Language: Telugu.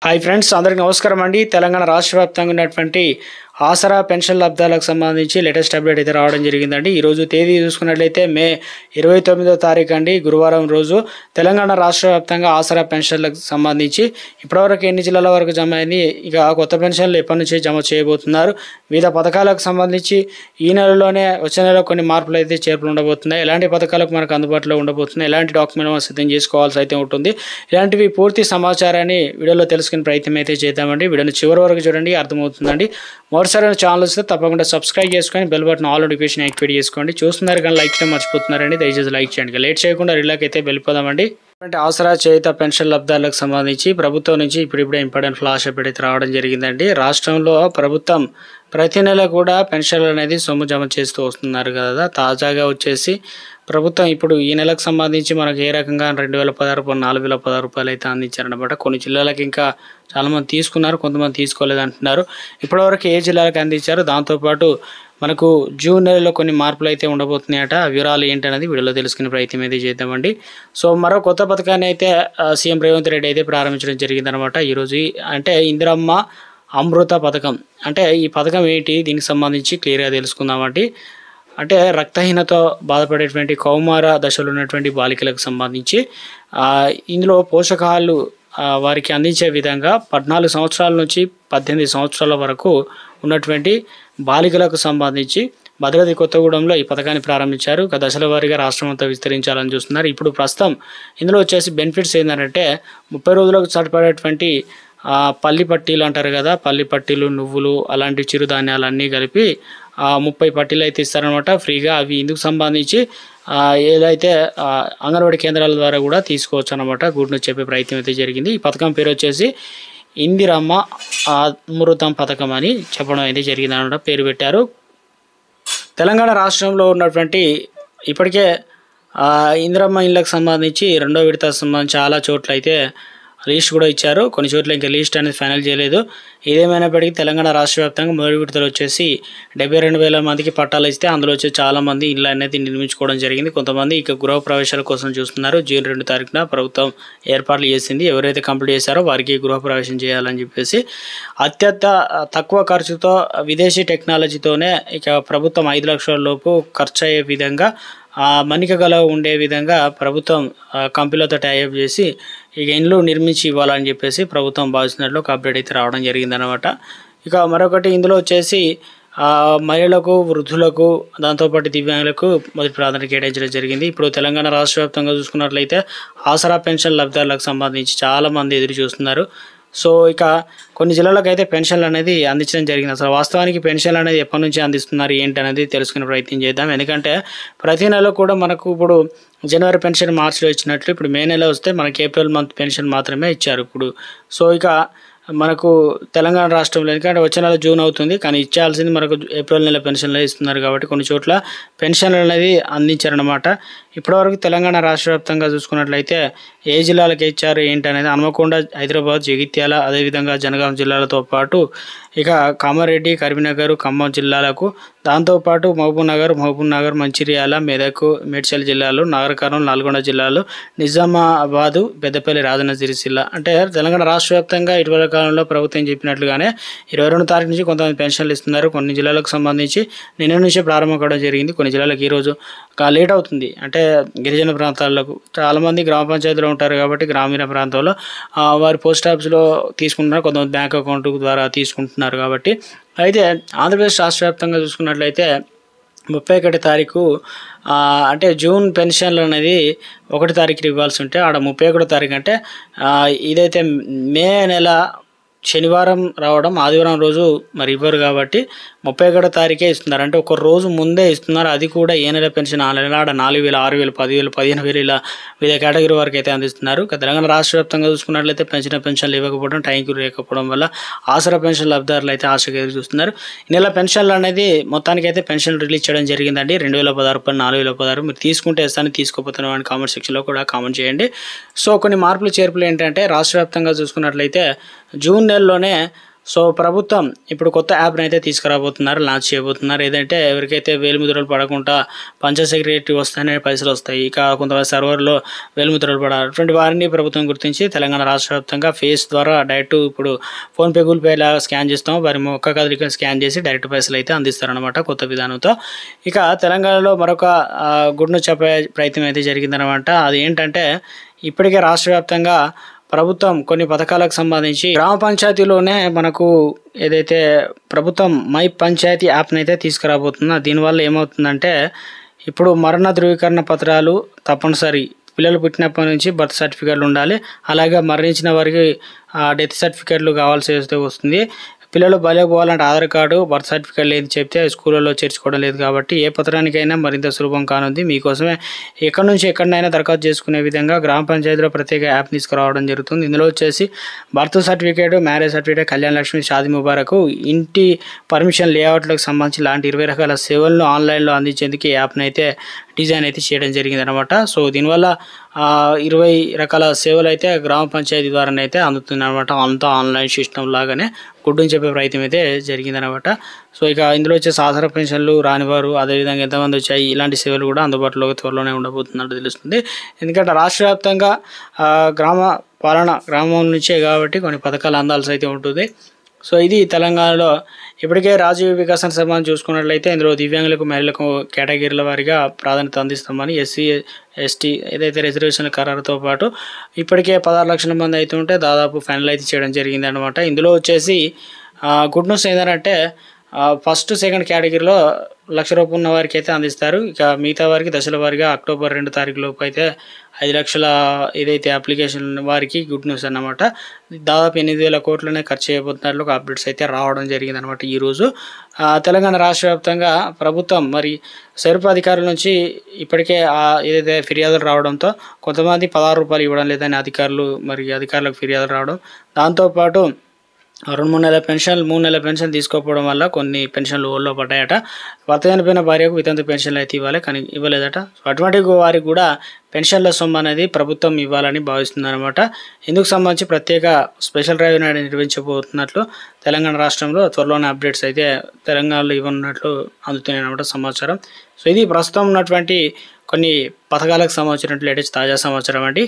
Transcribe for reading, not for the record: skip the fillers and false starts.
హాయ్ ఫ్రెండ్స్, అందరికీ నమస్కారం అండి. తెలంగాణ రాష్ట్ర వ్యాప్తంగా ఉన్నటువంటి ఆసరా పెన్షన్ లబ్ధాలకు సంబంధించి లేటెస్ట్ అప్డేట్ అయితే రావడం జరిగిందండి. ఈరోజు తేదీ చూసుకున్నట్లయితే మే 29వ తారీఖు అండి, గురువారం రోజు తెలంగాణ రాష్ట్ర వ్యాప్తంగా ఆసరా పెన్షన్లకు సంబంధించి ఇప్పటివరకు ఎన్ని జిల్లాల వరకు జమ అయింది, ఇక కొత్త పెన్షన్లు ఎప్పటి నుంచి జమ చేయబోతున్నారు, వివిధ పథకాలకు సంబంధించి ఈ నెలలోనే వచ్చే నెలలో కొన్ని మార్పులు అయితే చేర్పులు ఉండబోతున్నాయి, ఎలాంటి పథకాలకు మనకు అందుబాటులో ఉండబోతున్నాయి, ఎలాంటి డాక్యుమెంట్ మనం సిద్ధం చేసుకోవాల్సి అయితే ఉంటుంది, ఇలాంటివి పూర్తి సమాచారాన్ని వీడియోలో తెలుసుకునే ప్రయత్నం అయితే చేద్దామండి. వీడియోని చివరి వరకు చూడండి, అర్థమవుతుందండి. మొదటిసారి ఛానల్ వస్తే తప్పకుండా సబ్స్క్రైబ్ చేసుకొని bell button all notification activate చేసుకోండి. చూస్తున్నారు కానీ లైక్ చేయడం మర్చిపోతున్నారండి, దయచేసి లైక్ చేయండి. లేట్ చేయకుండా రిలాక్ అయితే వెళ్ళిపోదామండి. ఆసరా చేయుత పెన్షన్ లబ్ధాలకు సంబంధించి ప్రభుత్వం నుంచి ఇప్పుడిప్పుడే ఇంపార్టెంట్ ఫ్లాష్ అప్డేట్ అయితే రావడం జరిగిందండి. రాష్ట్రంలో ప్రభుత్వం ప్రతి నెల కూడా పెన్షన్లు అనేది సొమ్ము జమ చేస్తూ వస్తున్నారు కదా. తాజాగా వచ్చేసి ప్రభుత్వం ఇప్పుడు ఈ నెలకు సంబంధించి మనకు ఏ రకంగా 2016 4,016 రూపాయలు అయితే అందించారనమాట. కొన్ని జిల్లాలకు ఇంకా చాలామంది తీసుకున్నారు, కొంతమంది తీసుకోలేదు అంటున్నారు. ఇప్పటివరకు ఏ జిల్లాలకు అందించారు, దాంతోపాటు మనకు జూన్ నెలలో కొన్ని మార్పులు అయితే ఉండబోతున్నాయట. ఆ వివరాలు ఏంటనేది వీడియోలో తెలుసుకునే ప్రయత్నం అయితే చేద్దామండి. సో మరో కొత్త పథకాన్ని అయితే సీఎం రేవంత్ రెడ్డి అయితే ప్రారంభించడం జరిగిందనమాట ఈరోజు. అంటే ఇందిరమ్మ అమృత పథకం. అంటే ఈ పథకం ఏంటి, దీనికి సంబంధించి క్లియర్గా తెలుసుకుందామండి. అంటే రక్తహీనత బాధపడేటువంటి కౌమార దశలో ఉన్నటువంటి బాలికలకు సంబంధించి ఇందులో పోషకాలు వారికి అందించే విధంగా 14 సంవత్సరాల నుంచి 18 సంవత్సరాల వరకు ఉన్నటువంటి బాలికలకు సంబంధించి భద్రాద్రి కొత్తగూడెంలో ఈ పథకాన్ని ప్రారంభించారు. ఒక దశల వారీగా రాష్ట్రం అంతా విస్తరించాలని చూస్తున్నారు. ఇప్పుడు ప్రస్తుతం ఇందులో వచ్చేసి బెనిఫిట్స్ ఏంటంటే 30 రోజులకు సరిపడేటువంటి పల్లి పట్టీలు అంటారు కదా, పల్లి పట్టీలు, నువ్వులు, అలాంటి చిరుధాన్యాలు అన్నీ కలిపి 30 పట్టీలు అయితే ఇస్తారనమాట ఫ్రీగా. అవి ఇందుకు సంబంధించి ఏదైతే అంగన్వాడీ కేంద్రాల ద్వారా కూడా తీసుకోవచ్చు అనమాట. గూడ్ను చెప్పే ప్రయత్నం అయితే జరిగింది. ఈ పథకం పేరు వచ్చేసి ఇందిరమ్మ అమృతం పథకం అని చెప్పడం అయితే జరిగింది అనమాట, పేరు పెట్టారు. తెలంగాణ రాష్ట్రంలో ఉన్నటువంటి ఇప్పటికే ఇందిరమ్మ ఇళ్ళకు సంబంధించి రెండో విడత సంబంధించి చాలా చోట్ల అయితే లిస్ట్ కూడా ఇచ్చారు. కొన్ని చోట్ల ఇంకా లిస్ట్ అనేది ఫైనల్ చేయలేదు. ఏదేమైనప్పటికీ తెలంగాణ రాష్ట్ర వ్యాప్తంగా మొదటి విడతలు వచ్చేసి 72,000 మందికి పట్టాలు ఇస్తే అందులో వచ్చి చాలామంది ఇళ్ళు అనేది నిర్మించుకోవడం జరిగింది. కొంతమంది ఇక గృహ ప్రవేశాల కోసం చూస్తున్నారు. జూన్ 2 తారీఖున ప్రభుత్వం ఏర్పాట్లు చేసింది. ఎవరైతే కంప్లీట్ చేశారో వారికి గృహ ప్రవేశం చేయాలని చెప్పేసి అత్యంత తక్కువ ఖర్చుతో విదేశీ టెక్నాలజీతోనే ఇక ప్రభుత్వం 5 లక్షల లోపు ఖర్చు అయ్యే విధంగా మన్నిక గల ఉండే విధంగా ప్రభుత్వం కంపెనీలతో టైఅప్ చేసి ఇక ఇండ్లు నిర్మించి ఇవ్వాలని చెప్పేసి ప్రభుత్వం భావిస్తున్నట్లు ఒక అప్డేట్ అయితే రావడం జరిగిందనమాట. ఇక మరొకటి ఇందులో వచ్చేసి మహిళలకు, వృద్ధులకు, దాంతోపాటు దివ్యాంగులకు మొదటి ప్రాధాన్యత కేటాయించడం జరిగింది. ఇప్పుడు తెలంగాణ రాష్ట్ర వ్యాప్తంగా చూసుకున్నట్లయితే ఆసరా పెన్షన్ లబ్ధాలకు సంబంధించి చాలామంది ఎదురు చూస్తున్నారు. సో ఇక కొన్ని జిల్లాలకు అయితే పెన్షన్లు అనేది అందించడం జరిగింది. అసలు వాస్తవానికి పెన్షన్లు అనేది ఎప్పటి నుంచి అందిస్తున్నారు ఏంటి అనేది తెలుసుకునే ప్రయత్నం చేద్దాం. ఎందుకంటే ప్రతి నెల కూడా మనకు ఇప్పుడు జనవరి పెన్షన్ మార్చిలో ఇచ్చినట్లు ఇప్పుడు మే నెల వస్తే మనకి ఏప్రిల్ మంత్ పెన్షన్ మాత్రమే ఇచ్చారు ఇప్పుడు. సో ఇక మనకు తెలంగాణ రాష్ట్రంలో ఎందుకంటే వచ్చే నెల జూన్ అవుతుంది, కానీ ఇచ్చాల్సింది మనకు ఏప్రిల్ నెల పెన్షన్లు ఇస్తున్నారు కాబట్టి కొన్ని చోట్ల పెన్షన్లు అనేది అందించారనమాట. ఇప్పటివరకు తెలంగాణ రాష్ట్ర వ్యాప్తంగా చూసుకున్నట్లయితే ఏ జిల్లాలకు ఇచ్చారు ఏంటి అనేది హన్మకొండ, హైదరాబాద్, జగిత్యాల, అదేవిధంగా జనగాం జిల్లాలతో పాటు ఇక కామారెడ్డి, కరీంనగర్, ఖమ్మం జిల్లాలకు, దాంతోపాటు మహబూబ్ నగర్, మంచిర్యాల, మెదక్, మేడ్చల్ జిల్లాలు, నాగర్ కర్నూలు, నల్గొండ జిల్లాలు, నిజామాబాదు, పెద్దపల్లి, రాజన్న సిరిసిల్ల. అంటే తెలంగాణ రాష్ట్ర వ్యాప్తంగా ఇటీవల కాలంలో ప్రభుత్వం చెప్పినట్లుగానే 22 తారీఖు నుంచి కొంతమంది పెన్షన్లు ఇస్తున్నారు. కొన్ని జిల్లాలకు సంబంధించి నిన్న నుంచే ప్రారంభం కావడం జరిగింది. కొన్ని జిల్లాలకు ఈరోజు లేట్ అవుతుంది. అంటే గిరిజన ప్రాంతాలకు చాలామంది గ్రామ పంచాయతీలో ఉంటారు కాబట్టి గ్రామీణ ప్రాంతాల్లో వారి పోస్ట్ ఆఫీస్లో తీసుకుంటున్నారు, కొంతమంది బ్యాంక్ అకౌంట్ ద్వారా తీసుకుంటున్నారు కాబట్టి. అయితే ఆంధ్రప్రదేశ్ రాష్ట్ర వ్యాప్తంగా చూసుకున్నట్లయితే 31 తారీఖు అంటే జూన్ పెన్షన్లు అనేది 1 తారీఖు ఇవ్వాల్సి ఉంటే ఆడ 31 తారీఖు అంటే ఇదైతే మే నెల శనివారం రావడం ఆదివారం రోజు మరి ఇవ్వరు కాబట్టి 31 తారీఖే ఇస్తున్నారు. అంటే ఒక రోజు ముందే ఇస్తున్నారు. అది కూడా ఏ నెల పెన్షన్ ఆ నెల ఆడ 4,000, 6,000, 10,000, 15,000 ఇలా వివిధ కేటగిరీ వరకు అయితే అందిస్తున్నారు. తెలంగాణ రాష్ట్ర వ్యాప్తంగా చూసుకున్నట్లయితే పెన్షన్లు ఇవ్వకపోవడం, టైంకి లేకపోవడం వల్ల ఆసరా పెన్షన్ లబ్ధిదారులు అయితే ఆశగా ఎదురు చూస్తున్నారు. ఈ నెల పెన్షన్లు అనేది మొత్తానికి అయితే పెన్షన్ రిలీజ్ చేయడం జరిగిందండి. 2,016 రూపాయలు, 4,016 మీరు తీసుకుంటే ఇస్తాను, తీసుకోపోతున్నాం అని కామెంట్ సెక్షన్లో కూడా కామెంట్ చేయండి. సో కొన్ని మార్పులు చేర్పులు ఏంటంటే రాష్ట్ర వ్యాప్తంగా చూసుకున్నట్లయితే జూన్ నెలలోనే సో ప్రభుత్వం ఇప్పుడు కొత్త యాప్ని అయితే తీసుకురాబోతున్నారు, లాంచ్ చేయబోతున్నారు. ఏదంటే ఎవరికైతే వేలిముద్రలు పడకుండా పంచాయత్ సెక్రటరీ వస్తేనే పైసలు వస్తాయి, ఇక కొంతమంది సర్వర్లో వేలిముద్రలు పడాలి, అటువంటి వారిని ప్రభుత్వం గుర్తించి తెలంగాణ రాష్ట్ర వ్యాప్తంగా ఫేస్ ద్వారా డైరెక్ట్ ఇప్పుడు ఫోన్పే, గూగుల్ పే లాగా స్కాన్ చేస్తాం, వారి మొక్క కదలికలు స్కాన్ చేసి డైరెక్ట్ పైసలు అయితే అందిస్తారనమాట కొత్త విధానంతో. ఇక తెలంగాణలో మరొక గుడ్ను చెప్పే ప్రయత్నం అయితే జరిగిందనమాట. అది ఏంటంటే ఇప్పటికే రాష్ట్ర వ్యాప్తంగా ప్రభుత్వం కొన్ని పథకాలకు సంబంధించి గ్రామ పంచాయతీలోనే మనకు ఏదైతే ప్రభుత్వం మై పంచాయతీ యాప్ని అయితే తీసుకురాబోతుందో, దీనివల్ల ఏమవుతుందంటే ఇప్పుడు మరణ ధృవీకరణ పత్రాలు తప్పనిసరి, పిల్లలు పుట్టినప్పటి నుంచి బర్త్ సర్టిఫికేట్లు ఉండాలి, అలాగే మరణించిన వారికి డెత్ సర్టిఫికేట్లు కావాల్సి వస్తుంది. పిల్లలు బయటకు పోవాలంటే ఆధార్ కార్డు, బర్త్ సర్టిఫికేట్ లేదు చెప్తే స్కూళ్ళలో చేర్చుకోవడం లేదు. కాబట్టి ఏ పత్రానికైనా మరింత సులభం కానుంది. మీకోసమే ఎక్కడి నుంచి ఎక్కడైనా దరఖాస్తు చేసుకునే విధంగా గ్రామ పంచాయతీలో ప్రత్యేక యాప్ తీసుకురావడం జరుగుతుంది. ఇందులో వచ్చేసి birth certificate, marriage certificate, Kalyana Lakshmi, Shaadi ముబారకు, ఇంటి పర్మిషన్ లేఅవుట్లకు సంబంధించి లాంటి 20 రకాల సేవలను ఆన్లైన్లో అందించేందుకు ఈ యాప్ని అయితే డిజైన్ అయితే చేయడం జరిగింది అనమాట. సో దీనివల్ల 20 రకాల సేవలు అయితే గ్రామ పంచాయతీ ద్వారానైతే అందుతుంది అనమాట. అంతా ఆన్లైన్ సిస్టమ్ లాగానే గుడ్డుని చెప్పే ప్రయత్నం అయితే జరిగిందనమాట. సో ఇక ఇందులో వచ్చే ఆసరా పెన్షన్లు రానివారు, అదేవిధంగా ఎంతమంది వచ్చాయి, ఇలాంటి సేవలు కూడా అందుబాటులో త్వరలోనే ఉండబోతున్నట్టు తెలుస్తుంది. ఎందుకంటే రాష్ట్ర వ్యాప్తంగా గ్రామ పాలన గ్రామం నుంచే కాబట్టి కొన్ని పథకాలు అందాల్సి అయితే ఉంటుంది. సో ఇది తెలంగాణలో ఇప్పటికే రాజీవ్ వికాసం సంబంధించి చూసుకున్నట్లయితే ఇందులో దివ్యాంగులకు, మహిళలకు కేటగిరీల వారిగా ప్రాధాన్యత అందిస్తామని ఎస్సీ, ఎస్టీ ఏదైతే రిజర్వేషన్ల ఖరారుతో పాటు ఇప్పటికే 16 లక్షల మంది అయితే ఉంటే దాదాపు ఫైనల్ అయితే చేయడం జరిగింది అనమాట. ఇందులో వచ్చేసి గుడ్ న్యూస్ ఏంటంటే ఫస్ట్, సెకండ్ కేటగిరీలో ₹1,00,000 ఉన్న వారికి అయితే అందిస్తారు. ఇక మిగతా వారికి దశల వారిగా అక్టోబర్ 2 తారీఖు లోపు అయితే 5 లక్షల ఏదైతే అప్లికేషన్ వారికి గుడ్ న్యూస్ అన్నమాట. దాదాపు 8,000 కోట్లనే ఖర్చు చేయబోతున్నట్లు ఒక అప్డేట్స్ అయితే రావడం జరిగింది అనమాట. ఈరోజు తెలంగాణ రాష్ట్ర వ్యాప్తంగా ప్రభుత్వం మరి సరుపు అధికారుల నుంచి ఇప్పటికే ఏదైతే ఫిర్యాదులు రావడంతో కొంతమంది ₹16 ఇవ్వడం లేదని అధికారులకు ఫిర్యాదులు రావడం, దాంతోపాటు 2-3 నెలల పెన్షన్, 3 నెలల పెన్షన్ తీసుకోకపోవడం వల్ల కొన్ని పెన్షన్లు ఓల్లో పడ్డాయట. భర్త చనిపోయిన భార్యకు వితంతు పెన్షన్లు అయితే ఇవ్వాలి, కానీ ఇవ్వలేదట. సో అటువంటి వారికి కూడా పెన్షన్ల సొమ్ము అనేది ప్రభుత్వం ఇవ్వాలని భావిస్తుందన్నమాట. ఇందుకు సంబంధించి ప్రత్యేక స్పెషల్ డ్రైవ్ నిర్వహించబోతున్నట్లు తెలంగాణ రాష్ట్రంలో త్వరలోనే అప్డేట్స్ అయితే తెలంగాణలో ఇవ్వనున్నట్లు అందుతున్నాయన్నమాట సమాచారం. సో ఇది ప్రస్తుతం ఉన్నటువంటి కొన్ని పథకాలకు సంబంధించినట్లు లేటెస్ట్ తాజా సమాచారం అండి.